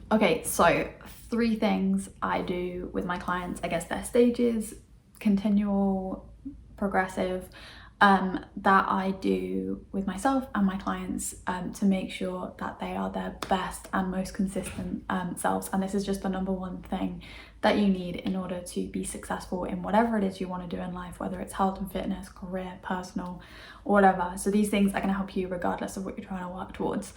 Okay, so 3 things I do with my clients. I guess their stages: continual, progressive, that I do with myself and my clients, to make sure that they are their best and most consistent selves. And this is just the number one thing that you need in order to be successful in whatever it is you want to do in life, whether it's health and fitness, career, personal, or whatever. So these things are going to help you regardless of what you're trying to work towards.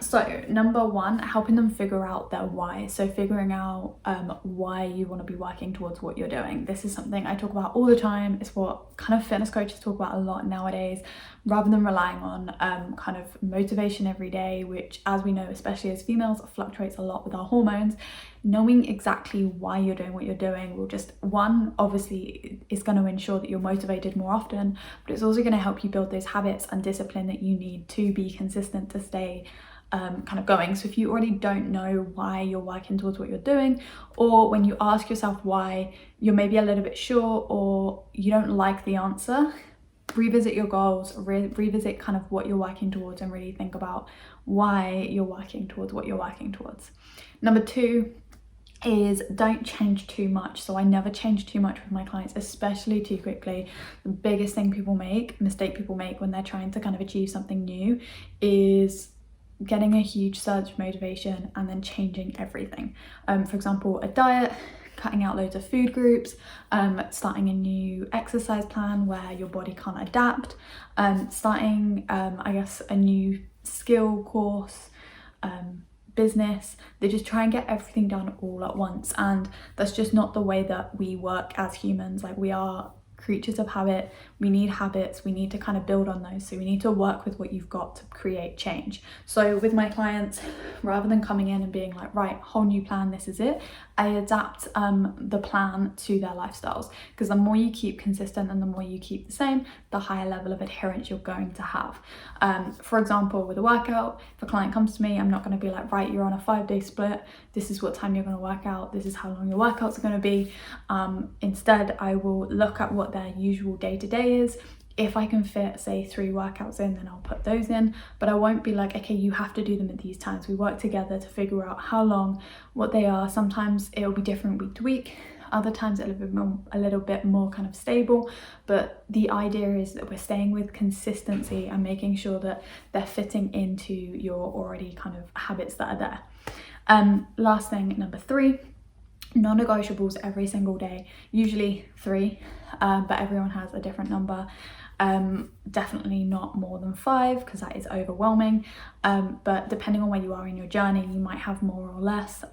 So number one, helping them figure out their why. So figuring out why you want to be working towards what you're doing. This is something I talk about all the time. It's what kind of fitness coaches talk about a lot nowadays, rather than relying on kind of motivation every day, which, as we know, especially as females, fluctuates a lot with our hormones. Knowing exactly why you're doing what you're doing will just, one, obviously is going to ensure that you're motivated more often, but it's also going to help you build those habits and discipline that you need to be consistent, to stay kind of going. So if you already don't know why you're working towards what you're doing, or when you ask yourself why, you're maybe a little bit sure or you don't like the answer, revisit your goals, revisit kind of what you're working towards, and really think about why you're working towards what you're working towards. Number 2 is don't change too much. So I never change too much with my clients, especially too quickly. The biggest mistake people make when they're trying to kind of achieve something new is getting a huge surge of motivation and then changing everything. For example, a diet, cutting out loads of food groups, starting a new exercise plan where your body can't adapt, starting I guess a new skill course, business. They just try and get everything done all at once, and that's just not the way that we work as humans. Like, we are creatures of habit. We need habits, we need to kind of build on those, so we need to work with what you've got to create change. So with my clients, rather than coming in and being like, right, whole new plan, this is it, I adapt the plan to their lifestyles, because the more you keep consistent and the more you keep the same, the higher level of adherence you're going to have. For example, with a workout, if a client comes to me, I'm not going to be like, right, you're on a 5-day split, this is what time you're going to work out, this is how long your workouts are going to be. Instead, I will look at what their usual day-to-day is. If I can fit, say, 3 workouts in, then I'll put those in, but I won't be like, okay, you have to do them at these times. We work together to figure out how long, what they are. Sometimes it'll be different week to week, other times a little bit more kind of stable, but the idea is that we're staying with consistency and making sure that they're fitting into your already kind of habits that are there. Last thing, number 3, non-negotiables every single day, usually 3, but everyone has a different number. Definitely not more than 5, because that is overwhelming, but depending on where you are in your journey, you might have more or less,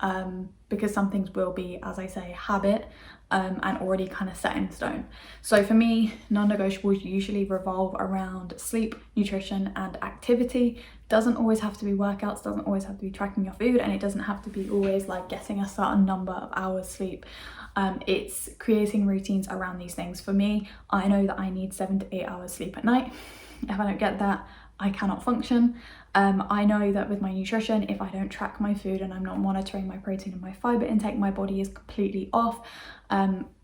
because some things will be, as I say, habit, and already kind of set in stone. So for me, non-negotiables usually revolve around sleep, nutrition, and activity. Doesn't always have to be workouts, doesn't always have to be tracking your food, and it doesn't have to be always like getting a certain number of hours sleep. It's creating routines around these things. For me, I know that I need 7 to 8 hours sleep at night. If I don't get that, I cannot function. I know that with my nutrition, if I don't track my food and I'm not monitoring my protein and my fiber intake, my body is completely off.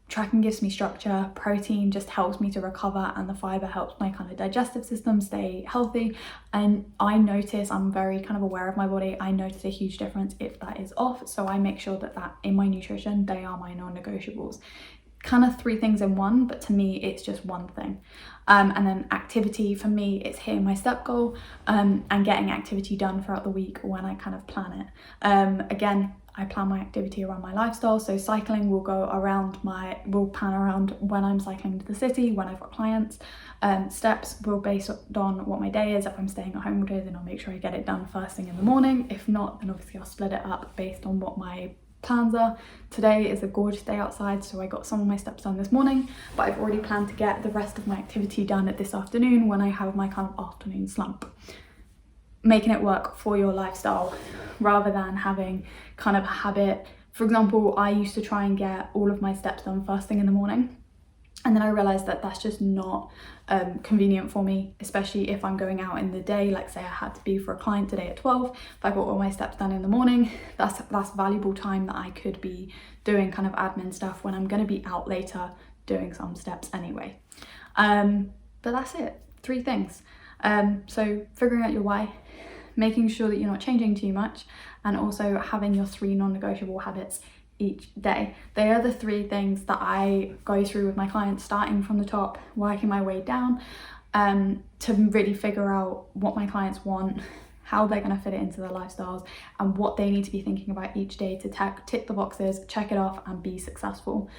Tracking gives me structure, protein just helps me to recover, and the fiber helps my kind of digestive system stay healthy. And I notice, I'm very kind of aware of my body, I notice a huge difference if that is off. So I make sure that in my nutrition, they are my non-negotiables. Kind of 3 things in one, but to me it's just one thing. And then activity, for me, it's hitting my step goal, and getting activity done throughout the week when I kind of plan it. Again, I plan my activity around my lifestyle, so cycling will plan around when I'm cycling to the city, when I've got clients. Steps will based on what my day is. If I'm staying at home all day, then I'll make sure I get it done first thing in the morning. If not, then obviously I'll split it up based on what my plans are. Today is a gorgeous day outside, so I got some of my steps done this morning, but I've already planned to get the rest of my activity done at this afternoon when I have my kind of afternoon slump. Making it work for your lifestyle rather than having kind of a habit. For example, I used to try and get all of my steps done first thing in the morning, and then I realized that that's just not convenient for me, especially if I'm going out in the day. Like, say I had to be for a client today at 12, if I got all my steps done in the morning, that's valuable time that I could be doing kind of admin stuff when I'm going to be out later doing some steps anyway. But that's it, 3 things. So figuring out your why, making sure that you're not changing too much, and also having your 3 non-negotiable habits each day. They are the 3 things that I go through with my clients, starting from the top, working my way down, to really figure out what my clients want, how they're going to fit it into their lifestyles, and what they need to be thinking about each day to tick the boxes, check it off, and be successful.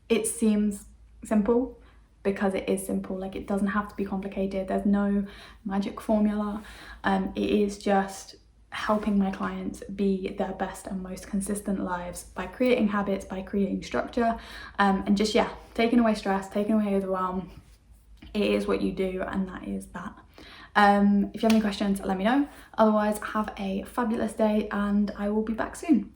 It seems simple because it is simple. Like, it doesn't have to be complicated. There's no magic formula. It is just helping my clients be their best and most consistent lives by creating habits, by creating structure, and just, yeah, taking away stress, taking away overwhelm. It is what you do, and that is that. If you have any questions, let me know. Otherwise, have a fabulous day, and I will be back soon.